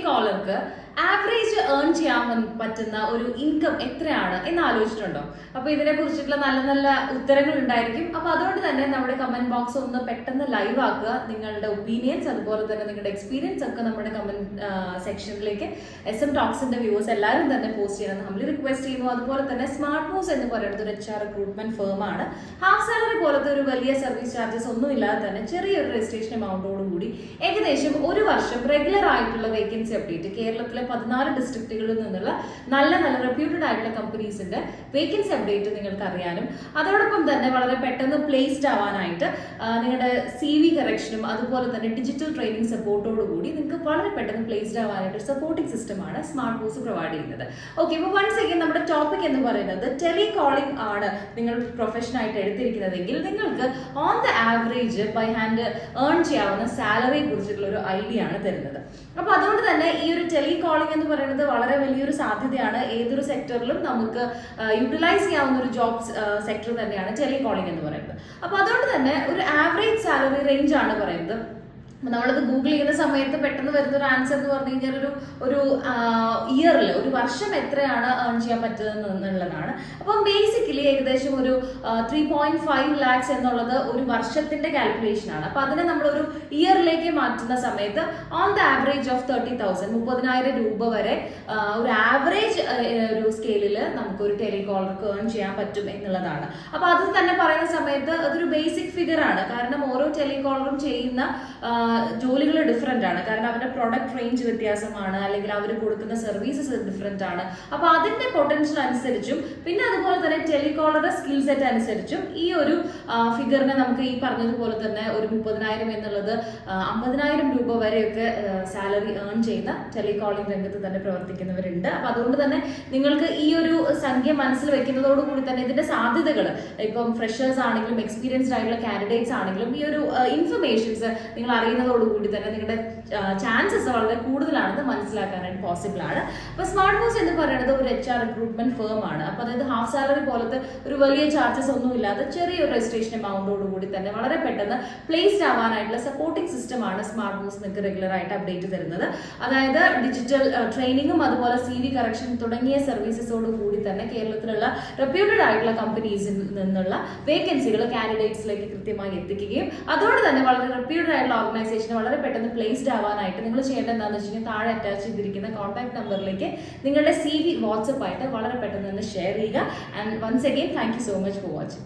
ടെലികോളർക്ക് average earn ചെയ്യാൻ പറ്റുന്ന ഒരു ഇൻകം എത്രയാണ് എന്ന് ആലോചിച്ചിട്ടുണ്ടോ? അപ്പൊ ഇതിനെ കുറിച്ചിട്ടുള്ള നല്ല നല്ല ഉത്തരങ്ങൾ ഉണ്ടായിരിക്കും. അപ്പൊ അതുകൊണ്ട് തന്നെ നമ്മുടെ കമന്റ് ബോക്സ് ഒന്ന് പെട്ടെന്ന് ലൈവ് ആക്കുക. നിങ്ങളുടെ ഒപ്പീനിയൻസ് അതുപോലെ തന്നെ നിങ്ങളുടെ എക്സ്പീരിയൻസ് ഒക്കെ നമ്മുടെ കമന്റ് സെക്ഷനിലേക്ക് SM ടോക്സിന്റെ വ്യൂവേഴ്സ് എല്ലാവരും തന്നെ പോസ്റ്റ് ചെയ്യണം നമ്മൾ റിക്വസ്റ്റ് ചെയ്യുന്നു. അതുപോലെ തന്നെ സ്മാർട്ട് മൂവ്സ് എന്ന് പറയുന്നത് ഒരു HR റിക്രൂട്ട്മെന്റ് ഫേം ആണ്. ഹാഫ് സാലറി പോലത്തെ ഒരു വലിയ സർവീസ് ചാർജസ് ഒന്നും ഇല്ലാതെ തന്നെ ചെറിയൊരു രജിസ്ട്രേഷൻ എമൗണ്ടോടുകൂടി ഏകദേശം ഒരു വർഷം റെഗുലർ ആയിട്ടുള്ള വേക്കൻസി അപ്ഡേറ്റ് കേരളത്തിലെ 14 ഡിസ്ട്രിക്റ്റുകളിൽ നിന്നുള്ള നല്ല നല്ല റെപ്യൂട്ടഡ് ആയിട്ടുള്ള കമ്പനീസിന്റെ വേക്കൻസി അപ്ഡേറ്റ് നിങ്ങൾക്ക് അറിയാനും അതോടൊപ്പം തന്നെ വളരെ പെട്ടെന്ന് പ്ലേസ്ഡ് ആവാനായിട്ട് നിങ്ങളുടെ CV കറക്ഷനും അതുപോലെ തന്നെ ഡിജിറ്റൽ ട്രെയിനിങ് സപ്പോർട്ടോടുകൂടി നിങ്ങൾക്ക് വളരെ പെട്ടെന്ന് പ്ലേസ്ഡ് ആവാനായിട്ട് ഒരു സപ്പോർട്ടിംഗ് സിസ്റ്റമാണ് സ്മാർട്ട് മൂവ്സ് പ്രൊവൈഡ് ചെയ്യുന്നത്. ഓക്കെ, ഇപ്പോൾ വൺസ് അഗൈൻ നമ്മുടെ ടോപ്പിക് എന്ന് പറയുന്നത് ടെലികോളിംഗ് ആണ് നിങ്ങൾ പ്രൊഫഷൻ ആയിട്ട് എടുത്തിരിക്കുന്നതെങ്കിൽ നിങ്ങൾക്ക് on the average by hand earn ചെയ്യാവുന്ന സാലറിയെ കുറിച്ചിട്ടുള്ള ഒരു ഐഡിയ ആണ് തരുന്നത്. അപ്പൊ അതുകൊണ്ട് തന്നെ ഈ ഒരു ടെലികോളിംഗ് എന്ന് പറയുന്നത് വളരെ വലിയൊരു സാധ്യതയാണ്. ഏതൊരു സെക്ടറിലും നമുക്ക് യൂട്ടിലൈസ് ചെയ്യാവുന്ന ഒരു ജോബ് സെക്ടർ തന്നെയാണ് ടെലികോളിംഗ് എന്ന് പറയുന്നത്. അപ്പൊ അതുകൊണ്ട് തന്നെ ഒരു ആവറേജ് സാലറി റേഞ്ച് ആണ് പറയുന്നത്. നമ്മളത് ഗൂഗിൾ ചെയ്യുന്ന സമയത്ത് പെട്ടെന്ന് വരുന്ന ഒരു ആൻസർ എന്ന് പറഞ്ഞു കഴിഞ്ഞാൽ ഒരു ഇയറിൽ ഒരു വർഷം എത്രയാണ് ഏൺ ചെയ്യാൻ പറ്റുന്നത് എന്നുള്ളതാണ്. അപ്പം ബേസിക്കലി ഏകദേശം ഒരു 3.5 lakhs എന്നുള്ളത് ഒരു വർഷത്തിന്റെ കാൽക്കുലേഷൻ ആണ്. അപ്പൊ അതിനെ നമ്മളൊരു ഇയറിലേക്ക് മാറ്റുന്ന സമയത്ത് ഓൺ ദ ആവറേജ് ഓഫ് 30,000 30,000 രൂപ വരെ ഒരു ആവറേജ് ഒരു സ്കെയിലിൽ നമുക്ക് ഒരു ടെലികോളർക്ക് ഏൺ ചെയ്യാൻ പറ്റും എന്നുള്ളതാണ്. അപ്പൊ അത് തന്നെ പറയുന്ന സമയത്ത് അതൊരു ബേസിക് ഫിഗർ ആണ്. കാരണം ഓരോ ടെലികോളറും ചെയ്യുന്ന ജോലികൾ ഡിഫറെന്റ് ആണ്. കാരണം അവരുടെ പ്രൊഡക്റ്റ് റേഞ്ച് വ്യത്യാസമാണ്, അല്ലെങ്കിൽ അവർ കൊടുക്കുന്ന സർവീസസ് ഡിഫറെന്റ് ആണ്. അപ്പൊ അതിന്റെ പൊട്ടൻഷ്യൽ അനുസരിച്ചും പിന്നെ അതുപോലെ തന്നെ ടെലികോളറുടെ സ്കിൽ സെറ്റ് അനുസരിച്ചും ഈ ഒരു ഫിഗറിനെ നമുക്ക് ഈ പറഞ്ഞതുപോലെ തന്നെ ഒരു 30,000 എന്നുള്ളത് 50,000 രൂപ വരെയൊക്കെ സാലറി ഏൺ ചെയ്യുന്ന ടെലികോളിംഗ് രംഗത്ത് തന്നെ പ്രവർത്തിക്കുന്നവരുണ്ട്. അപ്പൊ അതുകൊണ്ട് തന്നെ നിങ്ങൾക്ക് ഈ ഒരു സംഖ്യ മനസ്സിൽ വെക്കുന്നതോടുകൂടി തന്നെ ഇതിന്റെ സാധ്യതകൾ ഇപ്പം ഫ്രഷേഴ്സ് ആണെങ്കിലും എക്സ്പീരിയൻസ്ഡ് ആയിട്ടുള്ള കാൻഡിഡേറ്റ്സ് ആണെങ്കിലും ഈ ഒരു ഇൻഫർമേഷൻസ് നിങ്ങൾ അറിയുന്നതോടുകൂടി തന്നെ നിങ്ങളുടെ ചാൻസസ് വളരെ കൂടുതലാണെന്ന് മനസ്സിലാക്കാനായിട്ട് പോസിബിൾ ആണ്. അപ്പൊ സ്മാർട്ട് മൂവ്സ് എന്ന് പറയുന്നത് ഒരു HR റിക്രൂട്ട്മെന്റ് ഫേം ആണ്. അപ്പൊ അതായത് ഹാഫ് സാലറി പോലത്തെ ഒരു വലിയ ചാർജസ് ഒന്നും ഇല്ലാതെ ചെറിയൊരു രജിസ്ട്രേഷൻ എമൗണ്ടോടുകൂടി തന്നെ വളരെ പെട്ടെന്ന് പ്ലേസ്ഡ് ആവാനായിട്ടുള്ള സപ്പോർട്ടിംഗ് സിസ്റ്റം ആണ് സ്മാർട്ട് മൂവ്സ് നിങ്ങൾക്ക് റെഗുലർ ആയിട്ട് അപ്ഡേറ്റ് തരുന്നത്. അതായത് ഡിജിറ്റൽ ട്രെയിനിങ്ങും അതുപോലെ CV കറക്ഷൻ തുടങ്ങിയ സർവീസസോട് കൂടി തന്നെ കേരളത്തിലുള്ള റെപ്യൂട്ടഡ് ആയിട്ടുള്ള കമ്പനീസിൽ നിന്നുള്ള വേക്കൻസികൾ കാൻഡിഡേറ്റ്സിലേക്ക് കൃത്യമായി എത്തിക്കുകയും അതുകൊണ്ട് തന്നെ വളരെ റെപ്യൂട്ടഡ് ആയിട്ടുള്ള ഓർഗനൈസേഷൻ വളരെ പെട്ടെന്ന് പ്ലേസ്ഡ് ആവാനായിട്ട് നിങ്ങൾ ചെയ്യേണ്ടത് എന്താണെന്ന് വെച്ച് കഴിഞ്ഞാൽ താഴെ അറ്റാച്ച് ചെയ്തിരിക്കുന്ന കോൺടാക്ട് നമ്പറിലേക്ക് നിങ്ങളുടെ CV വാട്സപ്പ് ആയിട്ട് വളരെ പെട്ടെന്ന് തന്നെ ഷെയർ ചെയ്യുക. And once again thank you so much for watching.